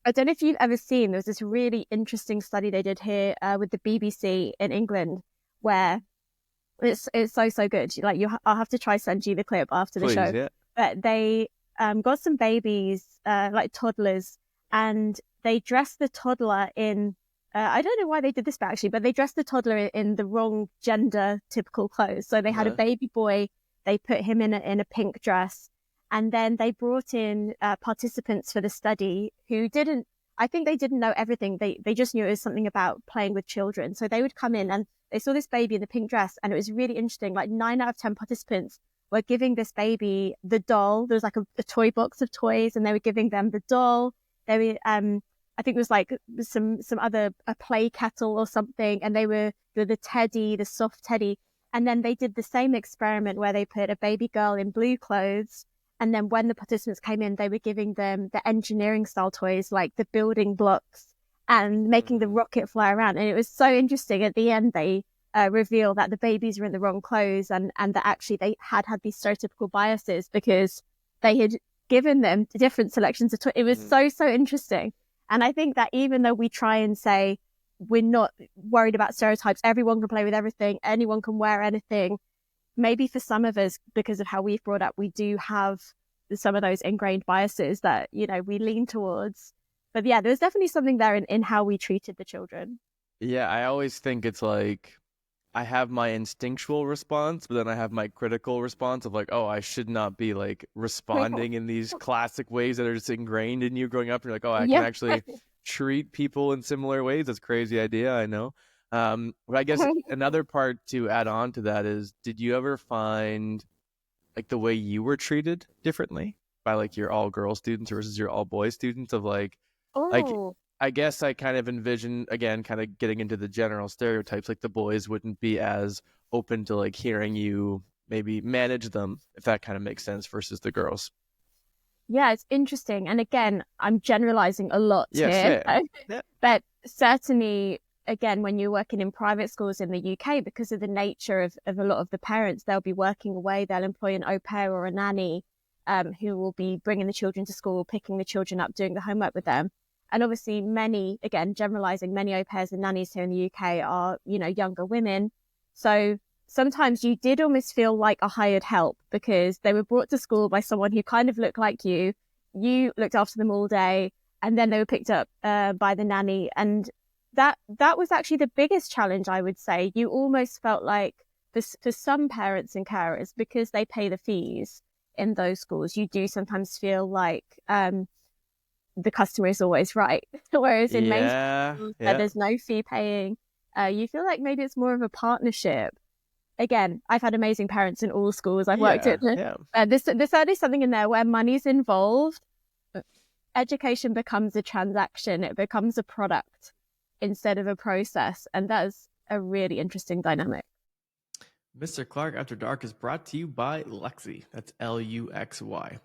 I don't know if you've ever seen, there was this really interesting study they did here with the BBC in England where it's so good. Like I'll have to try send you the clip after the Please, show. yeah. But they got some babies, like toddlers, and they dressed the toddler in. I don't know why they did this, but actually, but they dressed the toddler in the wrong gender typical clothes. So they had a Uh-huh. baby boy. They put him in a pink dress, and then they brought in participants for the study who didn't. I think they didn't know everything. They just knew it was something about playing with children. So they would come in and they saw this baby in the pink dress, and it was really interesting. Like 9 out of 10 participants were giving this baby the doll. There was like a toy box of toys, and they were giving them the doll. They were, I think it was like some other a play kettle or something, and they were the teddy, the soft teddy. And then they did the same experiment where they put a baby girl in blue clothes, and then when the participants came in, they were giving them the engineering style toys, like the building blocks and making the Mm. rocket fly around. And it was so interesting. At the end, they reveal that the babies were in the wrong clothes, and that actually they had these stereotypical biases because they had given them different selections of toys. It was Mm. so interesting. And I think that even though we try and say we're not worried about stereotypes, everyone can play with everything, anyone can wear anything, maybe for some of us, because of how we've brought up, we do have some of those ingrained biases that, we lean towards. But yeah, there was definitely something there in how we treated the children. Yeah, I always think it's like I have my instinctual response, but then I have my critical response of like, oh, I should not be like responding in these classic ways that are just ingrained in you growing up. And you're like, oh, I can Yeah. actually treat people in similar ways. That's a crazy idea, I know. But I guess another part to add on to that is, did you ever find like the way you were treated differently by like your all girl students versus your all boy students of like Oh, I guess I kind of envision again kind of getting into the general stereotypes like the boys wouldn't be as open to like hearing you maybe manage them if that kind of makes sense versus the girls. yeah, it's interesting. And again, I'm generalizing a lot Yes, here, yeah. Yeah. but certainly, again, when you're working in private schools in the UK, because of the nature of a lot of the parents, they'll be working away, they'll employ an au pair or a nanny who will be bringing the children to school, picking the children up, doing the homework with them. And obviously, many, again, generalizing, many au pairs and nannies here in the UK are, younger women. So sometimes you did almost feel like a hired help because they were brought to school by someone who kind of looked like you. You looked after them all day, and then they were picked up by the nanny. And that was actually the biggest challenge, I would say. You almost felt like for some parents and carers, because they pay the fees in those schools, you do sometimes feel like the customer is always right. Whereas in mainstream Yeah, schools where yeah. there's no fee paying, you feel like maybe it's more of a partnership. Again, I've had amazing parents in all schools I've worked Yeah, at. yeah. There's certainly something in there where money's involved. Education becomes a transaction, it becomes a product instead of a process. And that's a really interesting dynamic. Mr. Clark After Dark is brought to you by Luxy. That's Luxy.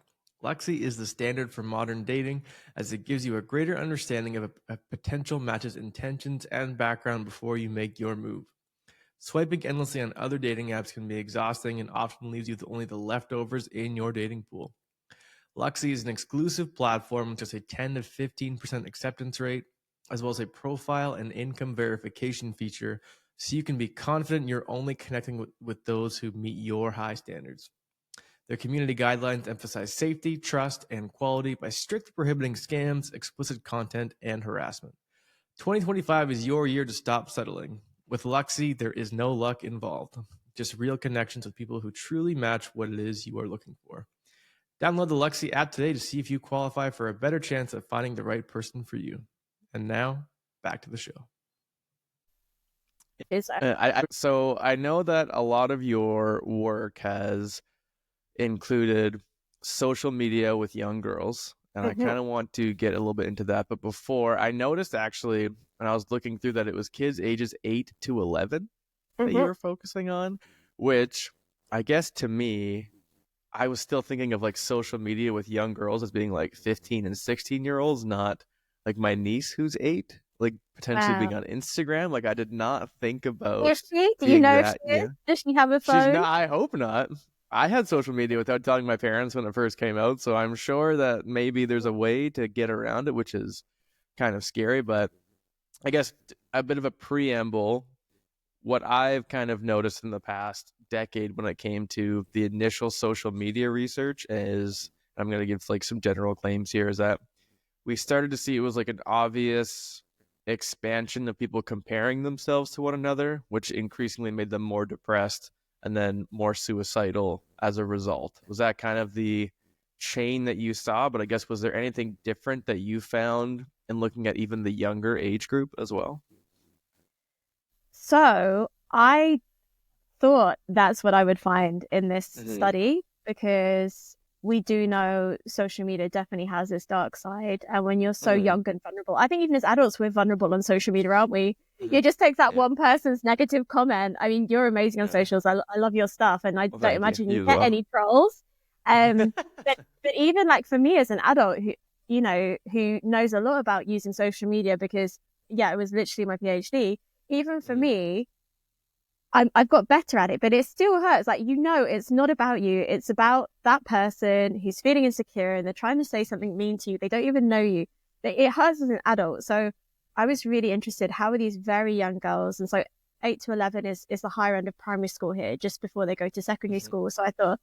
Luxy is the standard for modern dating as it gives you a greater understanding of a potential match's intentions and background before you make your move. Swiping endlessly on other dating apps can be exhausting and often leaves you with only the leftovers in your dating pool. Luxy is an exclusive platform with just a 10 to 15% acceptance rate, as well as a profile and income verification feature, so you can be confident you're only connecting with those who meet your high standards. Their community guidelines emphasize safety, trust, and quality by strictly prohibiting scams, explicit content, and harassment. 2025 is your year to stop settling. With Luxy, there is no luck involved, just real connections with people who truly match what it is you are looking for. Download the Luxy app today to see if you qualify for a better chance of finding the right person for you. And now, back to the show. Is So I know that a lot of your work has included social media with young girls, and I Mhm, kind of want to get a little bit into that. But before, I noticed actually when I was looking through that it was kids ages 8 to 11 that you mhm. were focusing on, which I guess to me, I was still thinking of like social media with young girls as being like 15 and 16-year-olds, not like my niece who's 8, like potentially being Wow. on Instagram. Like I did not think about Is she? Do you being know if that she is? young. Does she have a She's phone? not. I hope not. I had social media without telling my parents when it first came out, so I'm sure that maybe there's a way to get around it, which is kind of scary. But I guess a bit of a preamble. What I've kind of noticed in the past decade when it came to the initial social media research is, I'm going to give like some general claims here, is that we started to see it was like an obvious expansion of people comparing themselves to one another, which increasingly made them more depressed and then more suicidal as a result. Was that kind of the chain that you saw? But I guess, was there anything different that you found in looking at even the younger age group as well? So I thought that's what I would find in this study, because we do know social media definitely has this dark side. And when you're so young and vulnerable, I think even as adults, we're vulnerable on social media, aren't we? You just take that one person's negative comment. I mean, you're amazing on socials. I love your stuff. And I don't imagine you get any trolls. But even like for me as an adult who, you know, who knows a lot about using social media, because it was literally my PhD. Even for me, I've got better at it, but it still hurts. Like, you know, it's not about you. It's about that person who's feeling insecure and they're trying to say something mean to you. They don't even know you. It hurts as an adult. So I was really interested, how are these very young girls? And so 8 to 11 is the higher end of primary school here, just before they go to secondary school. So I thought,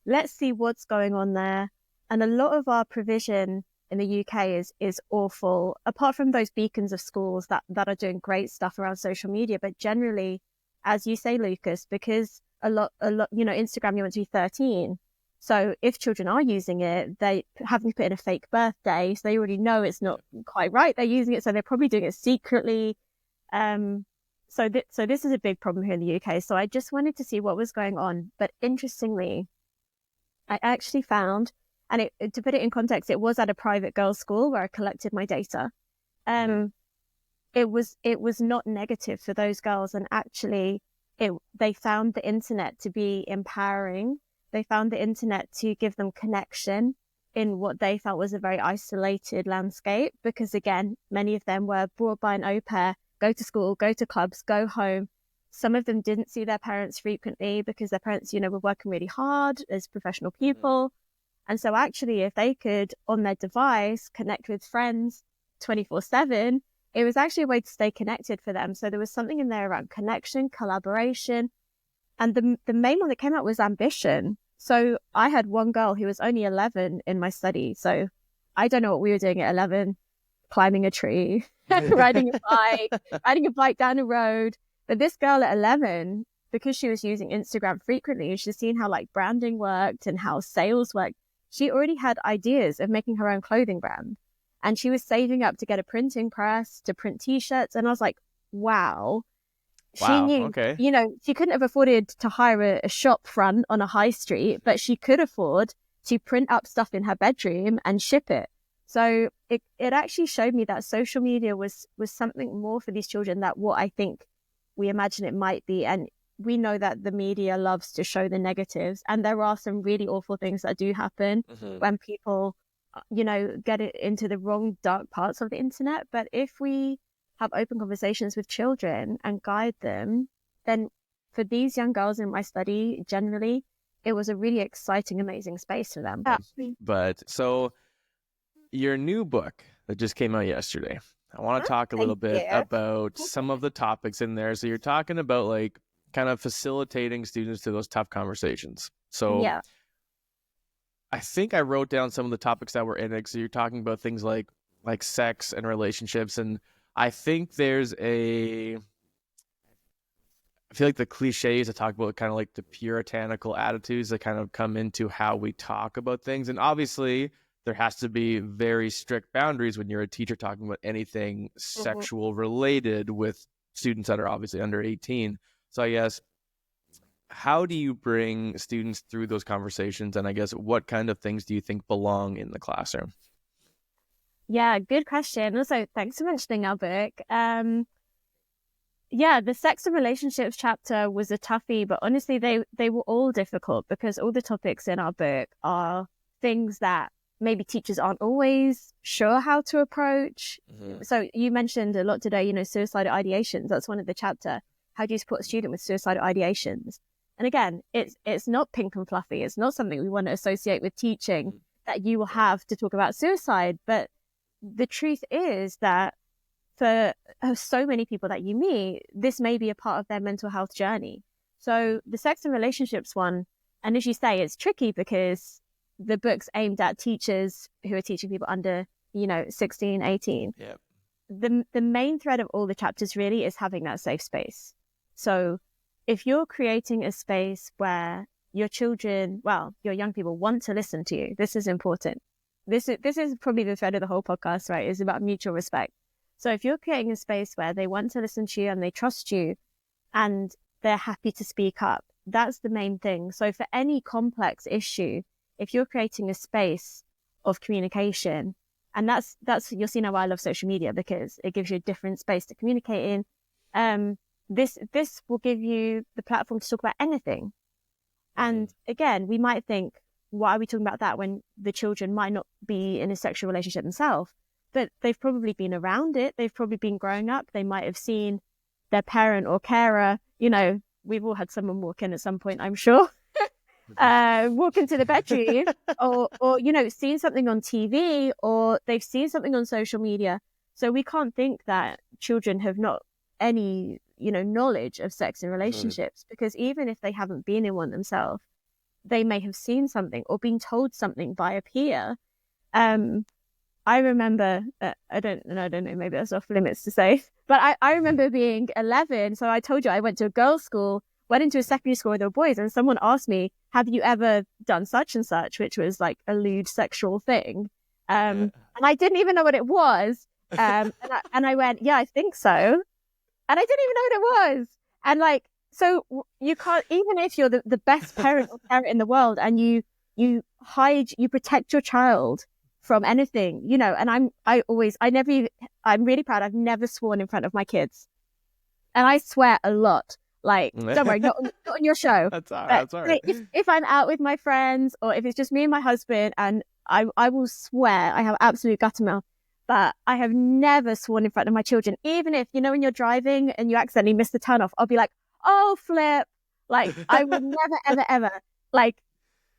let's see what's going on there. And a lot of our provision in the UK is awful, apart from those beacons of schools that are doing great stuff around social media. But generally, as you say, Lucas, because a lot, you know, Instagram, you want to be 13. So if children are using it, they having to put in a fake birthday. So they already know it's not quite right. They're using it. So they're probably doing it secretly. So this is a big problem here in the UK. So I just wanted to see what was going on. But interestingly, I actually found, and to put it in context, it was at a private girls' school where I collected my data. It was not negative for those girls, and actually they found the internet to be empowering. They found the internet to give them connection in what they felt was a very isolated landscape, because again, many of them were brought by an au pair, go to school, go to clubs, go home. Some of them didn't see their parents frequently because their parents, you know, were working really hard as professional people. And so actually, if they could, on their device, connect with friends 24/7, it was actually a way to stay connected for them. So there was something in there around connection, collaboration. And the main one that came out was ambition. So I had one girl who was only 11 in my study. So I don't know what we were doing at 11, climbing a tree, riding a bike down a road. But this girl at 11, because she was using Instagram frequently, and she's seen how like branding worked and how sales worked, she already had ideas of making her own clothing brand. And she was saving up to get a printing press to print T-shirts. And I was like, wow. She knew, okay. you know, she couldn't have afforded to hire a shop front on a high street, but she could afford to print up stuff in her bedroom and ship it. So it actually showed me that social media was something more for these children than what I think we imagine it might be. And we know that the media loves to show the negatives. And there are some really awful things that do happen when people, you know, get it into the wrong dark parts of the internet. But if we have open conversations with children and guide them, then for these young girls in my study, generally, it was a really exciting, amazing space for them. But so your new book that just came out yesterday, I want to talk a little bit about some of the topics in there. So you're talking about like kind of facilitating students to those tough conversations. So I think I wrote down some of the topics that were in it. So you're talking about things like sex and relationships. And I think I feel like the cliches that talk about kind of like the puritanical attitudes that kind of come into how we talk about things. And obviously there has to be very strict boundaries when you're a teacher talking about anything sexual related with students that are obviously under 18. So I guess, how do you bring students through those conversations? And I guess, what kind of things do you think belong in the classroom? Yeah, good question. Also, thanks for mentioning our book. The sex and relationships chapter was a toughie, but honestly, they were all difficult because all the topics in our book are things that maybe teachers aren't always sure how to approach. So you mentioned a lot today, you know, suicidal ideations. That's one of the chapter. How do you support a student with suicidal ideations? And again, it's not pink and fluffy. It's not something we want to associate with teaching, that you will have to talk about suicide. But the truth is that for so many people that you meet, this may be a part of their mental health journey. So the sex and relationships one, and as you say, it's tricky because the book's aimed at teachers who are teaching people under, 16, 18. Yeah. The main thread of all the chapters really is having that safe space. So if you're creating a space where your children, your young people want to listen to you, this is important. This is probably the thread of the whole podcast, right? It's about mutual respect. So if you're creating a space where they want to listen to you and they trust you and they're happy to speak up, that's the main thing. So for any complex issue, if you're creating a space of communication, and that's you'll see now why I love social media, because it gives you a different space to communicate in. This will give you the platform to talk about anything. And again, we might think, why are we talking about that when the children might not be in a sexual relationship themselves? But they've probably been around it. They've probably been growing up. They might have seen their parent or carer. We've all had someone walk in at some point, I'm sure. Walk into the bedroom or seen something on TV, or they've seen something on social media. So we can't think that children have not any, knowledge of sex and relationships, because even if they haven't been in one themselves, they may have seen something or been told something by a peer. I remember, I don't know, maybe that's off limits to say, but I remember being 11. So I told you I went to a girls' school, went into a secondary school with the boys, and someone asked me, have you ever done such and such, which was like a lewd sexual thing. And I didn't even know what it was. And I went, yeah, I think so. And I didn't even know what it was. And so you can't, even if you're the best parent or parent in the world, and you protect your child from anything, and I'm really proud. I've never sworn in front of my kids, and I swear a lot. Don't worry, not on your show. That's all right. That's all right. If I'm out with my friends, or if it's just me and my husband, and I will swear, I have absolute guttermouth, but I have never sworn in front of my children. Even if, when you're driving and you accidentally miss the turn off, I'll be like, oh, flip. I would never, ever, ever,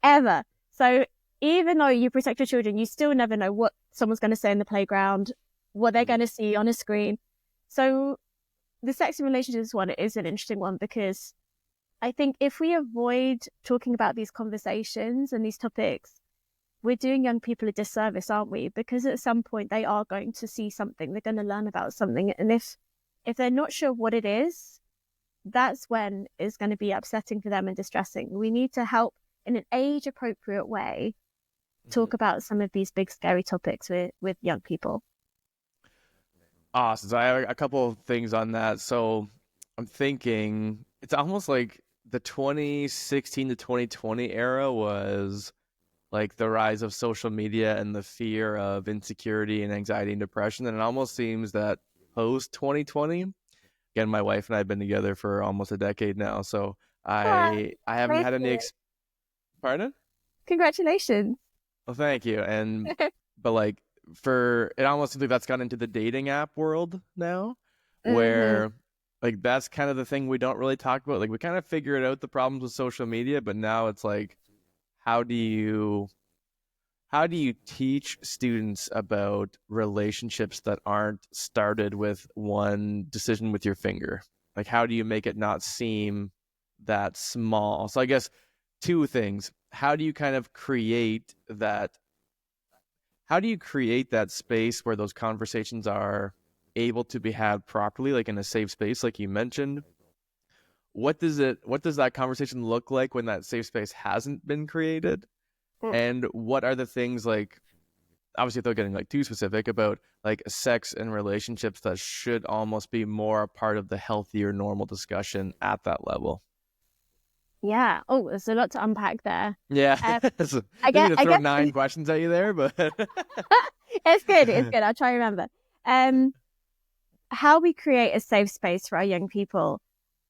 ever. So even though you protect your children, you still never know what someone's going to say in the playground, what they're going to see on a screen. So the sex and relationships one is an interesting one, because I think if we avoid talking about these conversations and these topics, we're doing young people a disservice, aren't we? Because at some point they are going to see something, they're going to learn about something. And if they're not sure what it is, that's when it's going to be upsetting for them and distressing. We need to help in an age appropriate way talk about some of these big scary topics with young people. Awesome. So I have a couple of things on that. So I'm thinking it's almost like the 2016 to 2020 era was like the rise of social media and the fear of insecurity and anxiety and depression. And it almost seems that post 2020, again, my wife and I have been together for almost a decade now. So I haven't had any Pardon? Congratulations. Well, thank you. And but it almost seems like that's gone into the dating app world now, where that's kind of the thing we don't really talk about. We kind of figured out the problems with social media, but now it's how do you teach students about relationships that aren't started with one decision with your finger? How do you make it not seem that small? So I guess two things. How do you kind of create that? How do you create that space where those conversations are able to be had properly, in a safe space, like you mentioned? What does that conversation look like when that safe space hasn't been created? And what are the things, obviously without getting too specific, about sex and relationships that should almost be more a part of the healthier, normal discussion at that level? Yeah. Oh, there's a lot to unpack there. Yeah. I guess 9 questions at you there, but it's good. It's good. I'll try to remember. How we create a safe space for our young people.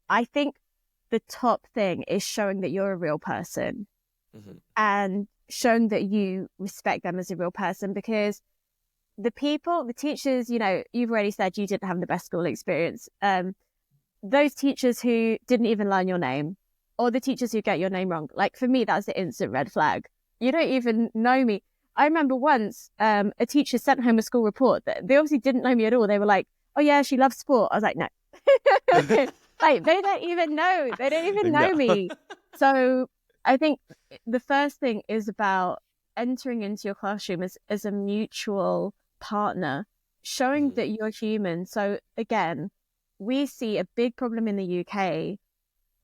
I think the top thing is showing that you're a real person, and showing that you respect them as a real person, because the teachers, you've already said you didn't have the best school experience. Those teachers who didn't even learn your name, or the teachers who get your name wrong. For me, that's an instant red flag. You don't even know me. I remember once a teacher sent home a school report that they obviously didn't know me at all. They were like, "Oh yeah, she loves sport." I was like, "No." Like they don't even know. They don't even know me. So I think the first thing is about entering into your classroom as a mutual partner, showing that you're human. So again, we see a big problem in the UK.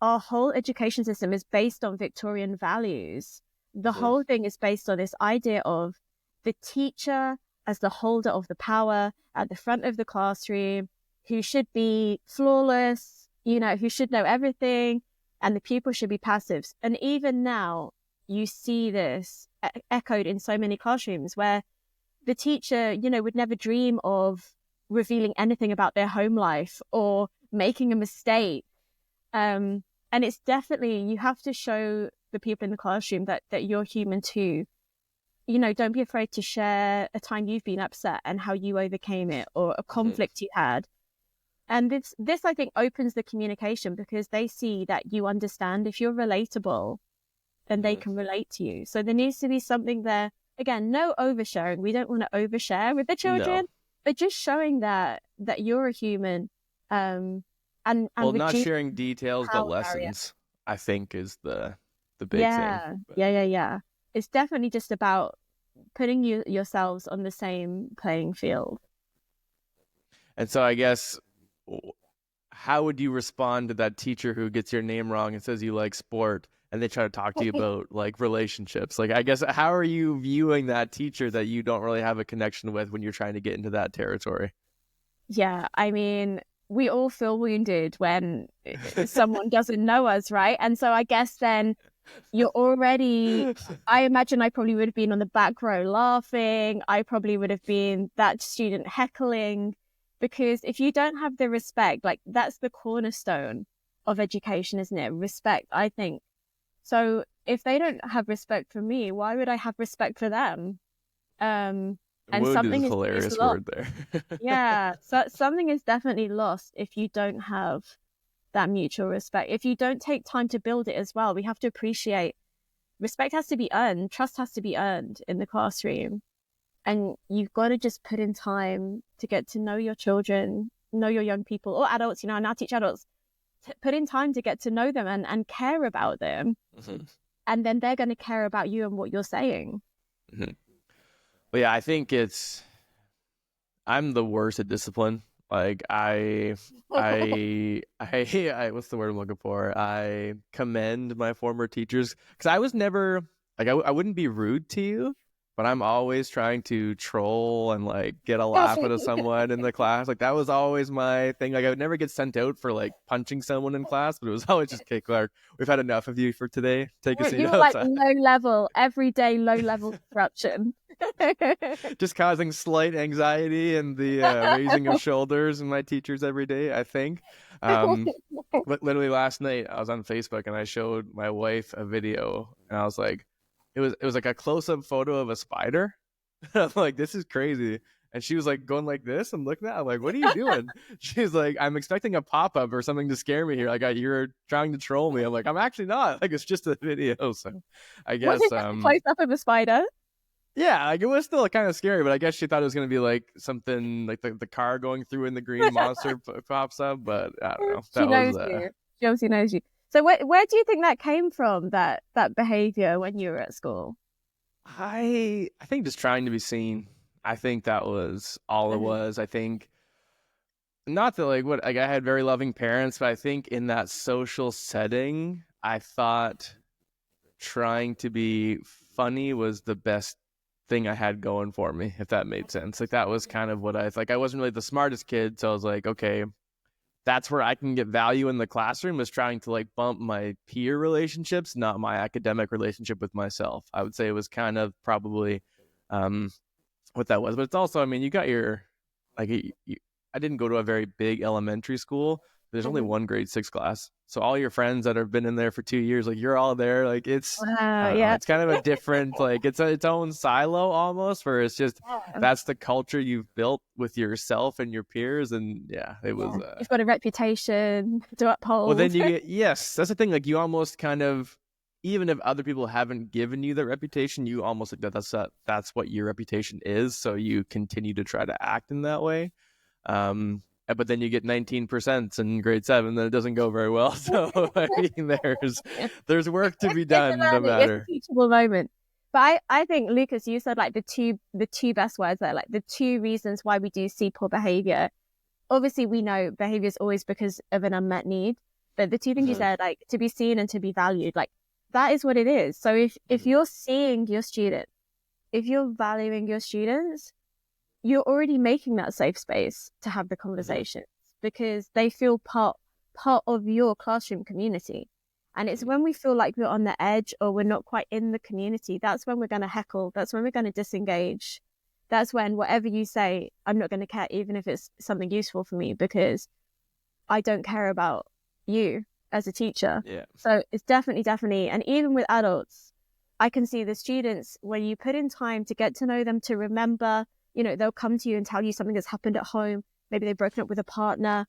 Our whole education system is based on Victorian values. The whole thing is based on this idea of the teacher as the holder of the power at the front of the classroom, who should be flawless, who should know everything, and the pupil should be passive. And even now, you see this echoed in so many classrooms where the teacher, would never dream of revealing anything about their home life or making a mistake. And it's definitely, you have to show the people in the classroom that you're human too. Don't be afraid to share a time you've been upset and how you overcame it, or a conflict you had. And this I think opens the communication, because they see that you understand. If you're relatable, then they can relate to you. So there needs to be something there. Again, no oversharing. We don't want to overshare with the children, but just showing that you're a human. And not sharing details, but lessons, I think, is the big thing. Yeah. It's definitely just about putting yourselves on the same playing field. And so I guess, how would you respond to that teacher who gets your name wrong and says you like sport, and they try to talk to you about like relationships? Like, I guess, how are you viewing that teacher that you don't really have a connection with when you're trying to get into that territory? Yeah, I mean, we all feel wounded when someone doesn't know us, right? And so I guess then you're already, I imagine I probably would have been on the back row laughing. I probably would have been that student heckling, because if you don't have the respect, like that's the cornerstone of education, isn't it? Respect, I think. So if they don't have respect for me, why would I have respect for them? And something is a hilarious word there. Yeah, so something is definitely lost if you don't have that mutual respect. If you don't take time to build it as well, we have to appreciate respect has to be earned, trust has to be earned in the classroom. And you've got to just put in time to get to know your children, know your young people or adults, and I teach adults, put in time to get to know them and care about them. And then they're going to care about you and what you're saying. Well, yeah, I think I'm the worst at discipline. Like I what's the word I'm looking for? I commend my former teachers, because I was never like, I wouldn't be rude to you, but I'm always trying to troll and like get a laugh out of someone in the class. Like that was always my thing. Like I would never get sent out for like punching someone in class, but it was always just, okay, Clark, we've had enough of you for today. Take a seat you were outside. Like everyday low level disruption. Just causing slight anxiety and the raising of shoulders in my teachers every day, I think. But literally last night I was on Facebook and I showed my wife a video, and I was like, it was like a close-up photo of a spider. I'm like, this is crazy. And she was like going like this and looking at it. I'm like, what are you doing? She's like, I'm expecting a pop-up or something to scare me here. Like, you're trying to troll me. I'm like, I'm actually not. Like, it's just a video. So I guess close up of a spider. Yeah, like it was still kind of scary, but I guess she thought it was going to be like something like the car going through and the green monster pops up. But I don't know. She knows you. She obviously knows you. So where do you think that came from, that behavior when you were at school? I think just trying to be seen. I think that was all it was. I think not that like I had very loving parents, but I think in that social setting, I thought trying to be funny was the best thing I had going for me, if that made sense. Like that was kind of what I wasn't really the smartest kid, so I was like, okay, that's where I can get value in the classroom, was trying to like bump my peer relationships, not my academic relationship with myself. I would say it was kind of probably what that was. But it's also, I mean, you got your like I didn't go to a very big elementary school. There's only one grade 6 class. So all your friends that have been in there for 2 years, like you're all there. Like it's, it's kind of a different, like it's its own silo almost, where it's just, that's the culture you've built with yourself and your peers. And it was, you've got a reputation to uphold. Well, then you get, yes, that's the thing. Like you almost kind of, even if other people haven't given you that reputation, you almost like that's what your reputation is. So you continue to try to act in that way. But then you get 19% in grade 7, then it doesn't go very well. So I mean, there's work to be done, no It's a matter. teachable moment. But I think, Lucas, you said like the two best words there, like the two reasons why we do see poor behavior. Obviously, we know behavior is always because of an unmet need. But the two things you said, like to be seen and to be valued, like that is what it is. So if you're seeing your student, if you're valuing your students, you're already making that safe space to have the conversations because they feel part of your classroom community. And it's when we feel like we're on the edge or we're not quite in the community, that's when we're going to heckle. That's when we're going to disengage. That's when whatever you say, I'm not going to care, even if it's something useful for me, because I don't care about you as a teacher. Yeah. So it's definitely, and even with adults, I can see the students, when you put in time to get to know them, to remember, they'll come to you and tell you something that's happened at home. Maybe they've broken up with a partner.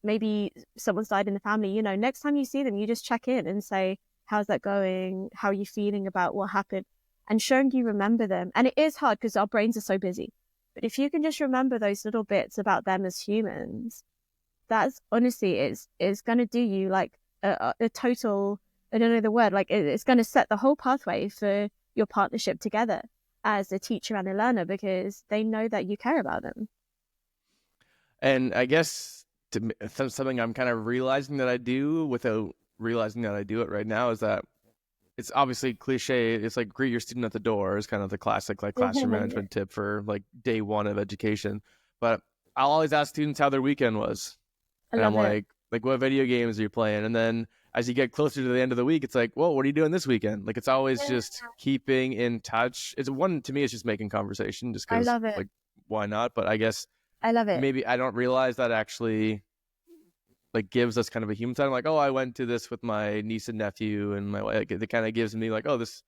Maybe someone's died in the family. Next time you see them, you just check in and say, how's that going? How are you feeling about what happened? And showing you remember them. And it is hard because our brains are so busy. But if you can just remember those little bits about them as humans, that's honestly is going to do you like a total, I don't know the word, like it's going to set the whole pathway for your partnership together as a teacher and a learner, because they know that you care about them. And I guess something I'm kind of realizing that I do without realizing that I do it right now is that it's obviously cliche. It's like greet your student at the door is kind of the classic like classroom management tip for like day one of education. But I'll always ask students how their weekend was. And I'm like what video games are you playing? And then as you get closer to the end of the week, it's like, well, what are you doing this weekend? Like it's always just keeping in touch. It's to me, it's just making conversation just because like why not? But I guess I love it. Maybe I don't realize that actually like gives us kind of a human time. Like, oh, I went to this with my niece and nephew and my wife. Like, it kind of gives me like, oh, this.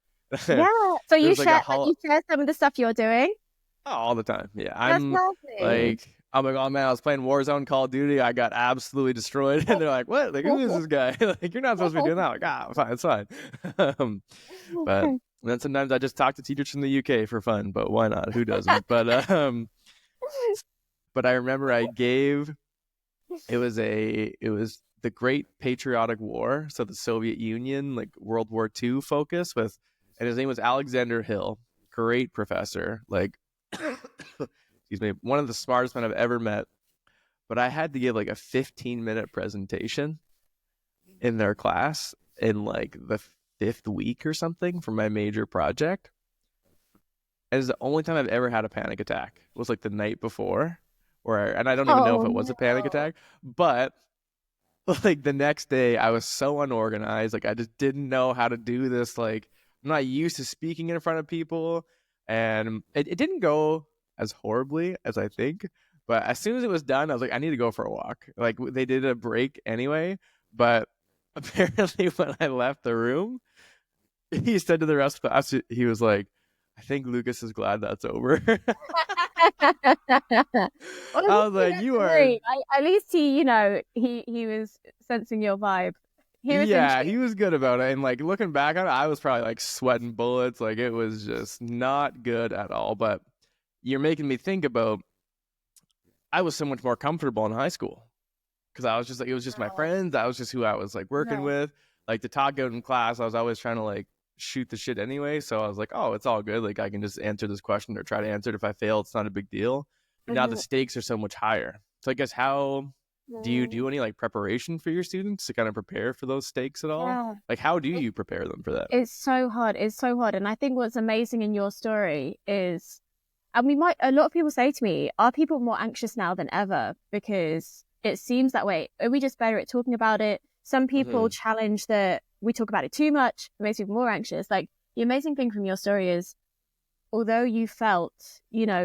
Yeah. So you share like you share some of the stuff you're doing? Oh, all the time. Yeah. That's I'm lovely. like, oh my God, man, I was playing Warzone, Call of Duty. I got absolutely destroyed. And they're like, what? Like, who is this guy? Like, you're not supposed to be doing that. Like, fine, it's fine. But then sometimes I just talk to teachers from the UK for fun, but why not? Who doesn't? But I remember it was the Great Patriotic War, so the Soviet Union, like World War II focus and his name was Alexander Hill, great professor, like excuse me, one of the smartest men I've ever met. But I had to give like a 15-minute presentation in their class in like the 5th week or something for my major project. And it's the only time I've ever had a panic attack. It was like the night before. And I don't even know if it was a panic attack, but like the next day I was so unorganized. Like I just didn't know how to do this. Like I'm not used to speaking in front of people, and it didn't go as horribly as I think. But as soon as it was done, I was like, I need to go for a walk. Like they did a break anyway, but apparently when I left the room, he said to the rest of the class, he was like, I think Lucas is glad that's over. I was like, you are. At least he was sensing your vibe. He was good about it. And like looking back on it, I was probably like sweating bullets. Like it was just not good at all. But you're making me think about, I was so much more comfortable in high school because I was just like, it was just my friends. That was just who I was like working with. Like to talk out in class, I was always trying to like shoot the shit anyway. So I was like, oh, it's all good. Like I can just answer this question or try to answer it. If I fail, it's not a big deal. But now the stakes are so much higher. So I guess how do you do any like preparation for your students to kind of prepare for those stakes at all? Yeah. Like how do you prepare them for that? It's so hard. And I think what's amazing in your story is, and a lot of people say to me, are people more anxious now than ever? Because it seems that way. Are we just better at talking about it? Some people challenge that we talk about it too much. It makes people more anxious. Like the amazing thing from your story is, although you felt,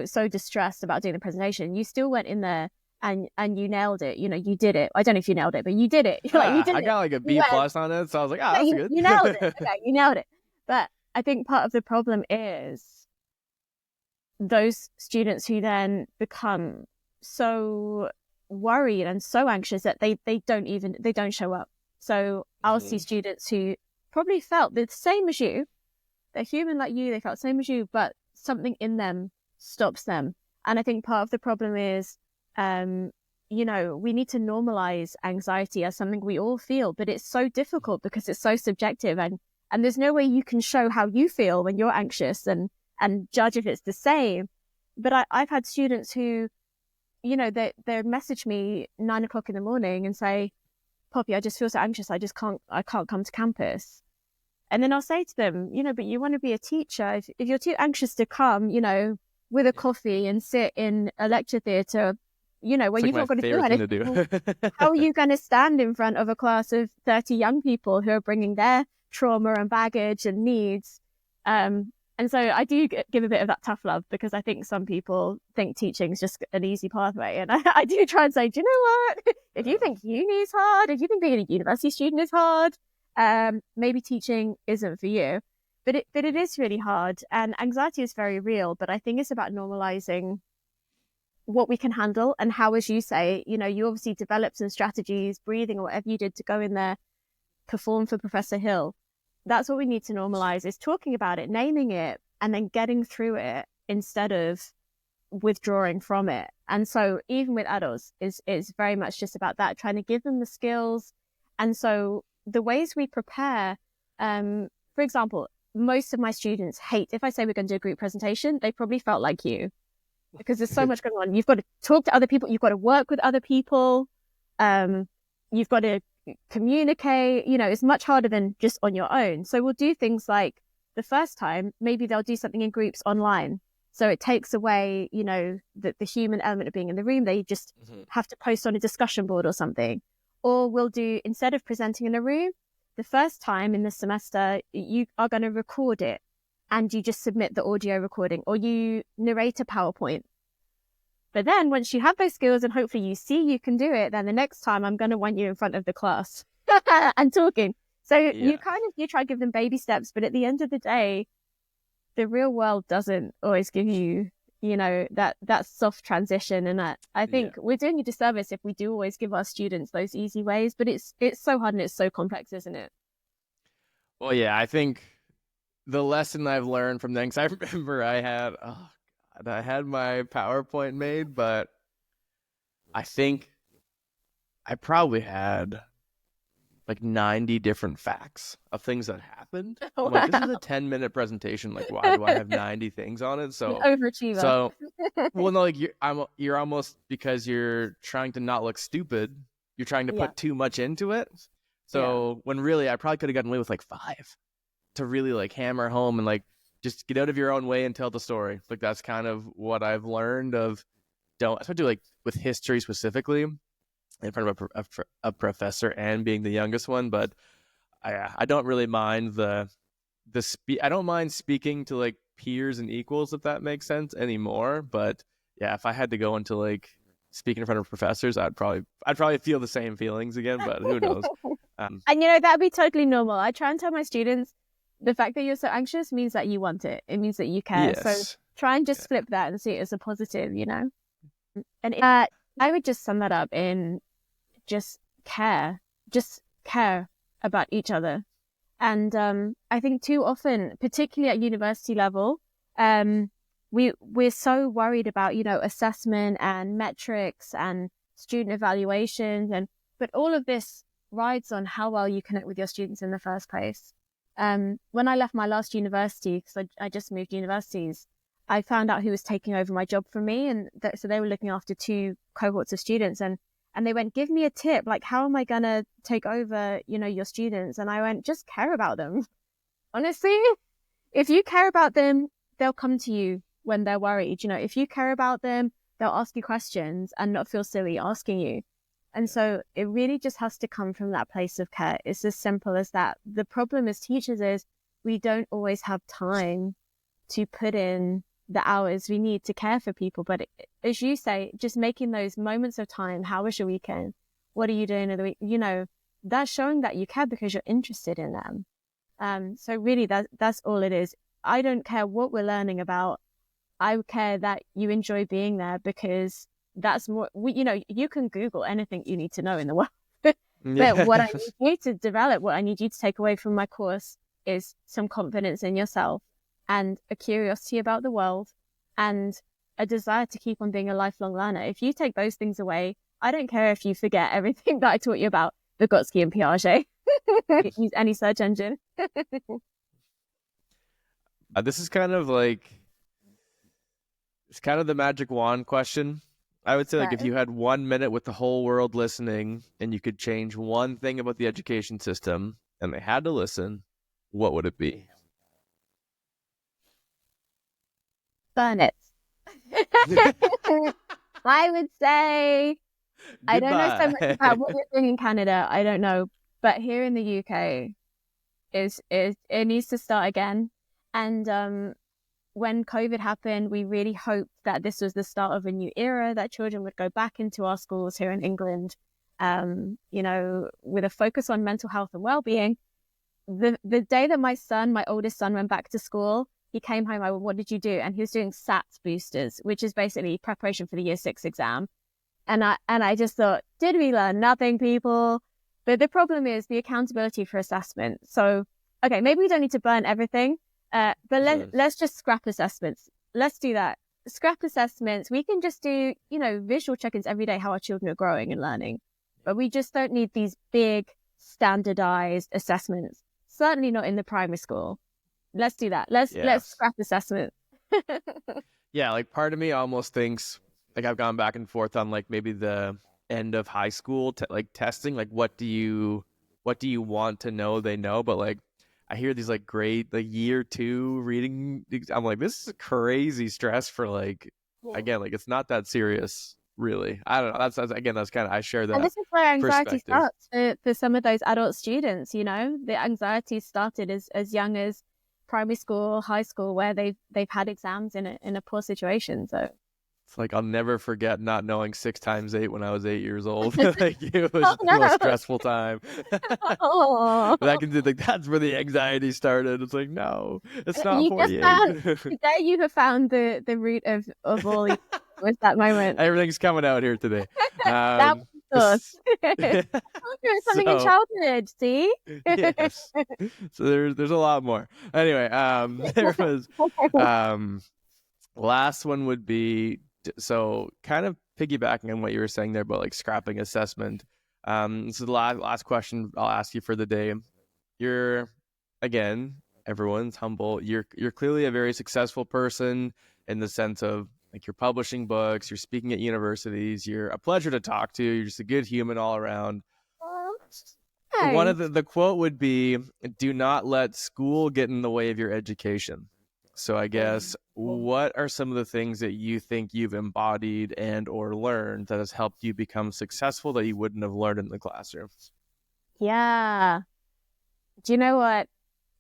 so distressed about doing the presentation, you still went in there and you nailed it. You did it. I don't know if you nailed it, but you did it. You did I got like a B+ on it. So I was like, that's good. You nailed it. Okay, you nailed it. But I think part of the problem is those students who then become so worried and so anxious that they don't show up. So I'll see students who probably felt the same as you. They're human like you, they felt the same as you, but something in them stops them. And I think part of the problem is, you know, we need to normalize anxiety as something we all feel, but it's so difficult because it's so subjective, and there's no way you can show how you feel when you're anxious and judge if it's the same. But I've had students who, you know, they message me 9 o'clock in the morning and say, Poppy, I just feel so anxious. I can't come to campus. And then I'll say to them, you know, but you want to be a teacher. If you're too anxious to come, you know, with a coffee and sit in a lecture theatre, you know, where you've not got to do anything, how are you going to stand in front of a class of 30 young people who are bringing their trauma and baggage and needs? And so I do give a bit of that tough love, because I think some people think teaching is just an easy pathway. And I do try and say, do you know what? If you think uni is hard, if you think being a university student is hard, maybe teaching isn't for you. But it is really hard. And anxiety is very real. But I think it's about normalizing what we can handle, and how, as you say, you know, you obviously developed some strategies, breathing or whatever you did to go in there, perform for Professor Hill. That's what we need to normalize, is talking about it, naming it, and then getting through it instead of withdrawing from it. And so even with adults is very much just about that, trying to give them the skills. And so the ways we prepare, for example, most of my students hate, if I say we're going to do a group presentation, they probably felt like you, because there's so much going on. You've got to talk to other people. You've got to work with other people. You've got to communicate. You know, it's much harder than just on your own. So we'll do things like, the first time, maybe they'll do something in groups online. So it takes away, you know, the human element of being in the room. They just have to post on a discussion board or something. Or we'll do, instead of presenting in a room, the first time in the semester, you are going to record it, and you just submit the audio recording, or you narrate a PowerPoint. But then once you have those skills and hopefully you see you can do it, then the next time I'm going to want you in front of the class and talking. So you try to give them baby steps, but at the end of the day, the real world doesn't always give you, you know, that soft transition. And I think we're doing a disservice if we do always give our students those easy ways, but it's so hard and it's so complex, isn't it? Well, yeah, I think the lesson I've learned from them, because I remember I had my PowerPoint made, but I think I probably had like 90 different facts of things that happened. Oh, I'm like, this is a 10-minute presentation. Like, why do I have 90 things on it? So overachiever. So, well, no, like you're almost, because you're trying to not look stupid, you're trying to put too much into it. So when really I probably could have gotten away with like 5 to really like hammer home and like just get out of your own way and tell the story. Like, that's kind of what I've learned of, especially like with history specifically, in front of a professor and being the youngest one. But I don't really mind I don't mind speaking to like peers and equals, if that makes sense, anymore. But yeah, if I had to go into like speaking in front of professors, I'd probably feel the same feelings again, but who knows? And you know, that'd be totally normal. I try and tell my students, the fact that you're so anxious means that you want it. It means that you care. Yes. So try and just flip that and see it as a positive, you know? And I would just sum that up in just care about each other. And I think too often, particularly at university level, we're so worried about, you know, assessment and metrics and student evaluations, but all of this rides on how well you connect with your students in the first place. When I left my last university, because I just moved universities, I found out who was taking over my job from me, and so they were looking after 2 cohorts of students, and they went, give me a tip, like, how am I gonna take over, you know, your students? And I went, just care about them. Honestly, if you care about them, they'll come to you when they're worried. You know, if you care about them, they'll ask you questions and not feel silly asking you. And so it really just has to come from that place of care. It's as simple as that. The problem as teachers is we don't always have time to put in the hours we need to care for people. But as you say, just making those moments of time, how was your weekend? What are you doing in the week? You know, that's showing that you care because you're interested in them. So really that's all it is. I don't care what we're learning about. I care that you enjoy being there, because that's more, you know, you can Google anything you need to know in the world. But what I Yeah. need you to develop, what I need you to take away from my course is some confidence in yourself and a curiosity about the world and a desire to keep on being a lifelong learner. If you take those things away, I don't care if you forget everything that I taught you about Vygotsky and Piaget. Use any search engine. This is kind of like, it's kind of the magic wand question. I would say, like, if Right. you had 1 minute with the whole world listening and you could change one thing about the education system and they had to listen, what would it be? Burn it. I would say, I don't know so much Goodbye. about what you're doing in Canada. I don't know. But here in the UK, is it needs to start again. And when COVID happened, we really hoped that this was the start of a new era, that children would go back into our schools here in England, with a focus on mental health and well-being. The day that my oldest son, went back to school, he came home. I went, "What did you do?" And he was doing SATs boosters, which is basically preparation for the year 6 exam. And I just thought, did we learn nothing, people? But the problem is the accountability for assessment. So, okay, maybe we don't need to burn everything, but let's just scrap assessments. Let's do that. Scrap assessments. We can just do, visual check-ins every day how our children are growing and learning. But we just don't need these big standardized assessments. Certainly not in the primary school. Let's do that. Let's scrap assessment. Yeah, like part of me almost thinks, like, I've gone back and forth on like maybe the end of high school like testing, like what do you want to know they know, but like I hear these like great like year 2 reading, I'm like, this is crazy stress for like, again, like it's not that serious really. I don't know, that's again, that's kind of, I share that And this is where anxiety perspective. starts for some of those adult students. The anxiety started as young as primary school, high school, where they've had exams in a poor situation. So It's like, I'll never forget not knowing 6 times 8 when I was 8 years old. Like, it was oh just the most no, stressful time. oh, But I can do, like, that's where the anxiety started. It's like, no, it's not you just 48. found today. You have found the root of all these. Was that moment? Everything's coming out here today. That was us. Doing something in So, childhood. See? yes. So there's a lot more. Anyway, there was last one would be, so kind of piggybacking on what you were saying there about like scrapping assessment. This is the last question I'll ask you for the day. You're, again, everyone's humble. You're clearly a very successful person in the sense of like you're publishing books, you're speaking at universities, you're a pleasure to talk to, you're just a good human all around. One of the quote would be, "Do not let school get in the way of your education." So I guess, what are some of the things that you think you've embodied and or learned that has helped you become successful that you wouldn't have learned in the classroom? Yeah. Do you know what?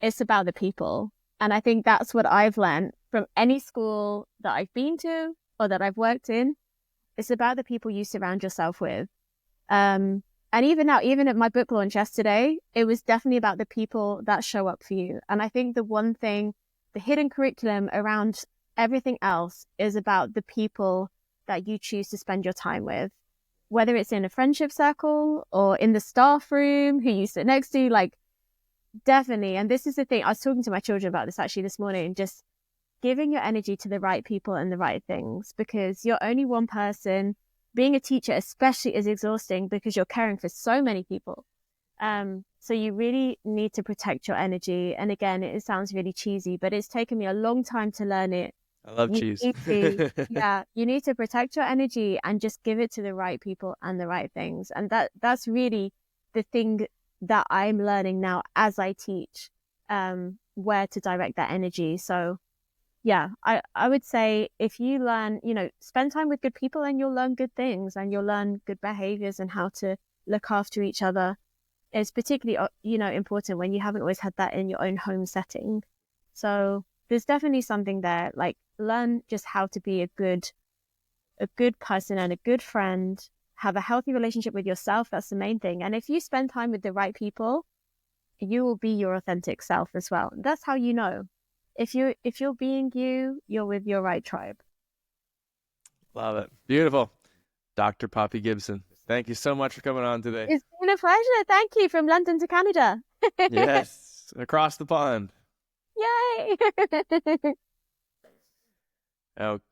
It's about the people. And I think that's what I've learned from any school that I've been to or that I've worked in. It's about the people you surround yourself with. And even now, even at my book launch yesterday, it was definitely about the people that show up for you. And I think the one thing, the hidden curriculum around everything else is about the people that you choose to spend your time with, whether it's in a friendship circle or in the staff room who you sit next to, like, definitely. And this is the thing, I was talking to my children about this actually this morning, just giving your energy to the right people and the right things, because you're only one person. Being a teacher especially is exhausting because you're caring for so many people. So you really need to protect your energy. And again, it sounds really cheesy, but it's taken me a long time to learn it. I love cheese. You need to protect your energy and just give it to the right people and the right things. And that's really the thing that I'm learning now as I teach, where to direct that energy. So yeah, I would say if you learn, spend time with good people and you'll learn good things and you'll learn good behaviors and how to look after each other. It's particularly, important when you haven't always had that in your own home setting. So there's definitely something there, like learn just how to be a good person and a good friend, have a healthy relationship with yourself. That's the main thing. And if you spend time with the right people, you will be your authentic self as well. That's how you know. If you're being you, you're with your right tribe. Love it. Beautiful. Dr. Poppy Gibson, thank you so much for coming on today. It's been a pleasure. Thank you. From London to Canada. Yes, across the pond. Yay. Okay.